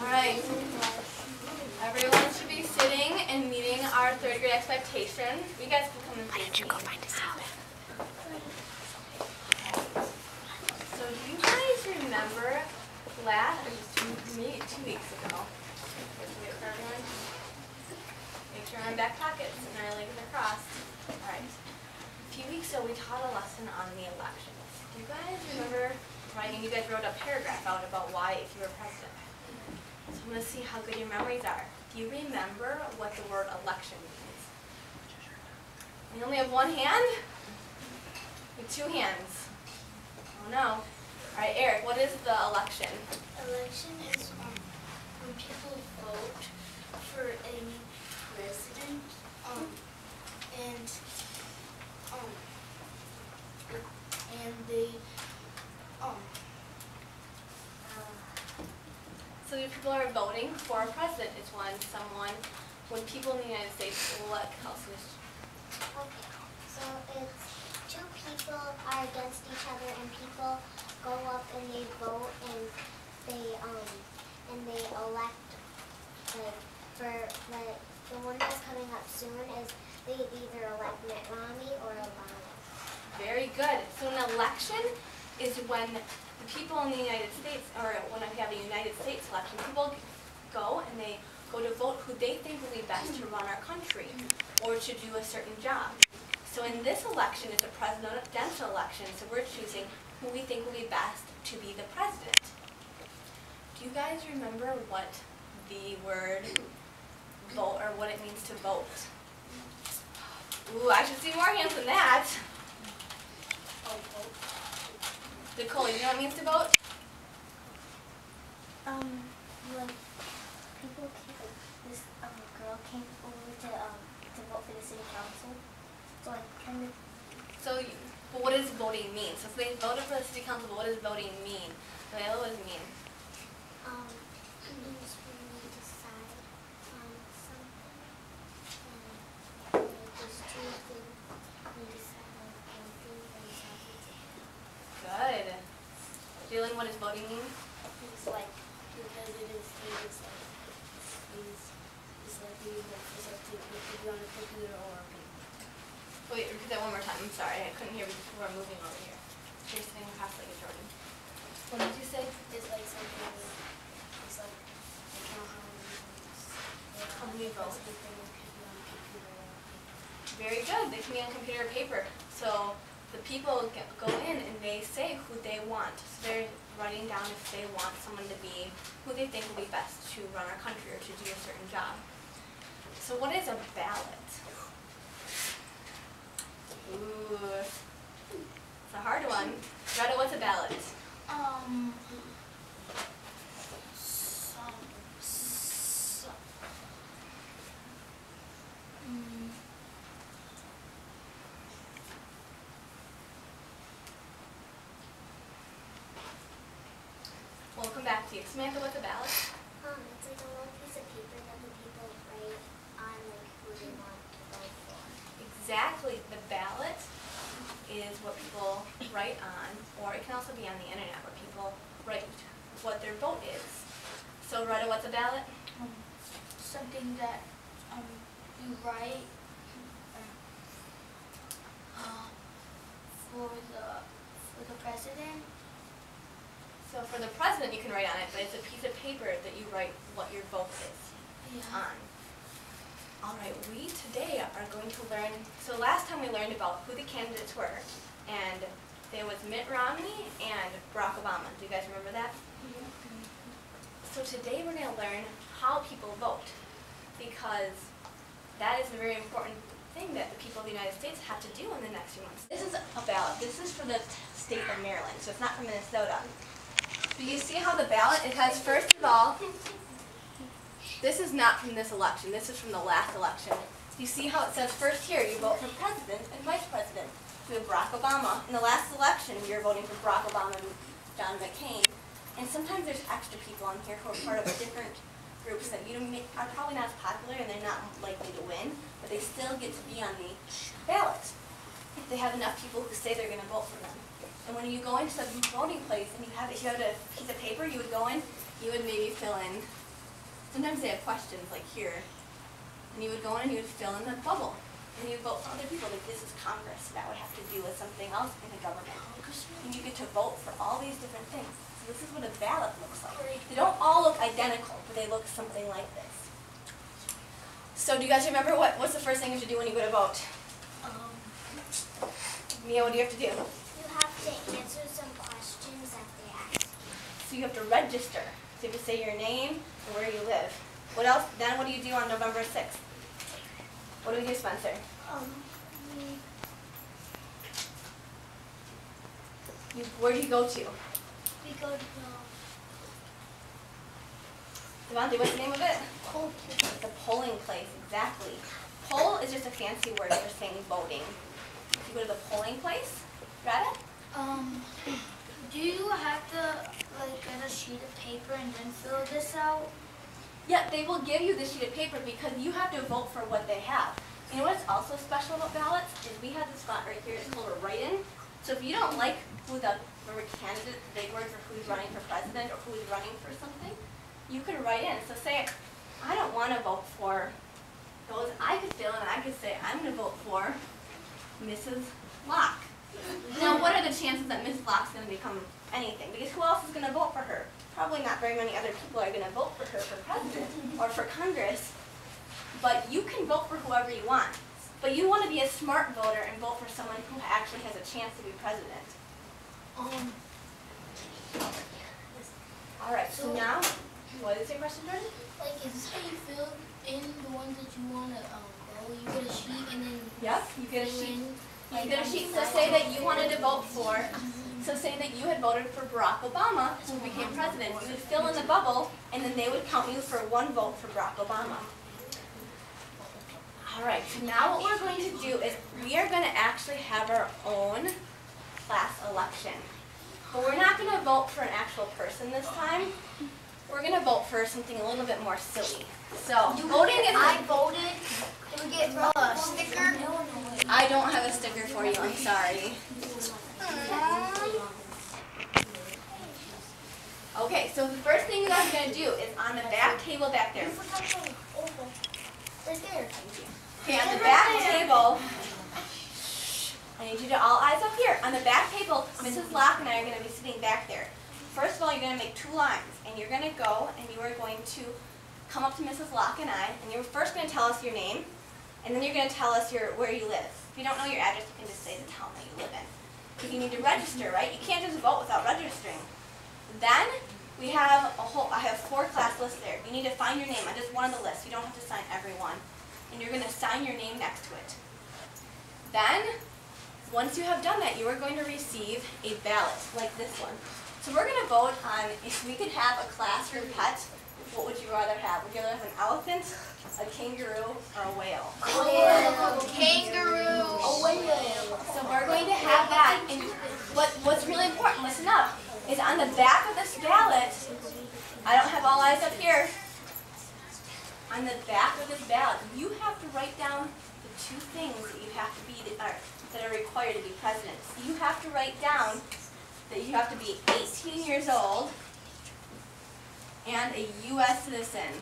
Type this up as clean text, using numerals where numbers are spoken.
Alright, everyone should be sitting and meeting our third grade expectations. You guys can come and face me. Why don't you go find a seat? So do you guys remember two weeks ago? Make sure I'm in back pockets and our legs are crossed. Alright. A few weeks ago we taught a lesson on the elections. Do you guys remember writing? You guys wrote a paragraph out about why if you were president. So I'm going to see how good your memories are. Do you remember what the word election means? We only have one hand? We have two hands. Oh no. Alright, Eric, what is the election? Election is when people vote for a new president, and they So when people are voting for a president, it's when people in the United States elect Kelsey. Okay, so it's two people are against each other, and people go up and they vote, and they elect, like, for the one that's coming up soon is they either elect Mitt Romney or Obama. Very good. So an election is when the people in the United States, or when we have a United States election, people go and they go to vote who they think will be best to run our country or to do a certain job. So in this election, it's a presidential election, so we're choosing who we think will be best to be the president. Do you guys remember what the word vote, or what it means to vote? Ooh, I should see more hands than that. Nicole, you know what it means to vote? When people came, this girl came over to vote for the city council, so I kind of. So, but what does voting mean? So if they voted for the city council, but what does voting mean? Layla, what does it mean? It means when we decide on something, and there's two things we decide on one thing, and we have to do. Good. Jalen, what does voting mean? it's like the president is like you vote for something if you on a computer or a paper. Wait, repeat that one more time. I'm sorry, I couldn't hear you before I'm moving over here. You're sitting across like a Jordan. What did you say? It's like something. It's like I count How many votes? Something can be on a computer or a paper. Very good. They can be on computer or paper. So the people go in and they say who they want. So they're writing down if they want someone to be who they think will be best to run our country or to do a certain job. So what is a ballot? Ooh, it's a hard one. Greta, what's a ballot? We'll come back to you. Samantha, what's a ballot? It's like a little piece of paper that the people write on, like, who they want to vote for. Exactly. The ballot is what people write on, or it can also be on the internet where people write what their vote is. So, Retta, what's a ballot? Something that you write for the president. So for the president, you can write on it, but it's a piece of paper that you write what your vote is on. All right, we today are going to learn, so last time we learned about who the candidates were, and there was Mitt Romney and Barack Obama. Do you guys remember that? So today we're going to learn how people vote, because that is a very important thing that the people of the United States have to do in the next few months. This is a ballot. This is for the state of Maryland, so it's not from Minnesota. So you see how the ballot, it has, first of all, this is not from this election, this is from the last election. You see how it says first here, you vote for president and vice president. We have Barack Obama. In the last election, we were voting for Barack Obama and John McCain. And sometimes there's extra people on here who are part of different groups that are probably not as popular and they're not likely to win, but they still get to be on the ballot if they have enough people who say they're going to vote for them. And when you go into the voting place and if you had a piece of paper, you would go in, you would maybe fill in sometimes they have questions like here, and you would go in and you would fill in the bubble, and you would vote for other people. Like this is Congress, so that would have to do with something else in the government. And you get to vote for all these different things. So this is what a ballot looks like. They don't all look identical, but they look something like this. So do you guys remember what's the first thing you have to do when you go to vote? Mia, what do you have to do? You have to answer some questions that they ask. So you have to register. So you have to say your name and where you live. What else? Then what do you do on November 6th? What do we do, Spencer? Where do you go to? We go to Devontae, what's the name of it? The polling place, exactly. Poll is just a fancy word for saying voting. You go to the polling place. Read it? Do you have to get a sheet of paper and then fill this out? Yeah, they will give you the sheet of paper because you have to vote for what they have. You know what's also special about ballots is we have this spot right here. It's called a write-in. So if you don't like who the candidate, the big word for who's running for president or who's running for something, you could write in. So say, I don't want to vote for those. I could fill in and I could say, I'm going to vote for Mrs. Locke. Now, what are the chances that Mrs. Locke's going to become anything? Because who else is going to vote for her? Probably not very many other people are going to vote for her for president or for Congress. But you can vote for whoever you want. But you want to be a smart voter and vote for someone who actually has a chance to be president. All right, so now, what is your question, Jordan? Like, is this how you fill in the ones that you want to go? You get a sheet and then... Yep, you get a sheet. You get a sheet. So say that you wanted to vote for, so say that you had voted for Barack Obama, who became president. You would fill in the bubble, and then they would count you for one vote for Barack Obama. All right, so now what we're going to do is we are going to actually have our own class election. But we're not going to vote for an actual person this time. We're going to vote for something a little bit more silly. So, voting is... I voted. Did we get a sticker? I don't have a sticker for you, I'm sorry. Okay, so the first thing that I'm going to do is on the back table back there. Right there. Okay, on the back table, I need you to all eyes up here. On the back table, Mrs. Locke and I are going to be sitting back there. First of all, you're going to make two lines, and you're going to go and you are going to come up to Mrs. Locke and I, and you're first going to tell us your name, and then you're going to tell us where you live. If you don't know your address, you can just say the town that you live in. Because you need to register, right? You can't just vote without registering. Then we have I have 4 class lists there. You need to find your name on just one of the lists. You don't have to sign every one. And you're going to sign your name next to it. Then, once you have done that, you are going to receive a ballot like this one. So we're going to vote on if we could have a classroom pet. What would you rather have? Would you rather have an elephant, a kangaroo, or a whale? Kangaroo. A whale. So we're going to have that. And what's really important, listen up, is on the back of this ballot, I don't have all eyes up here, on the back of this ballot, you have to write down the 2 things that you have to be, that are required to be president. So you have to write down that you have to be 18 years old and a U.S. citizen.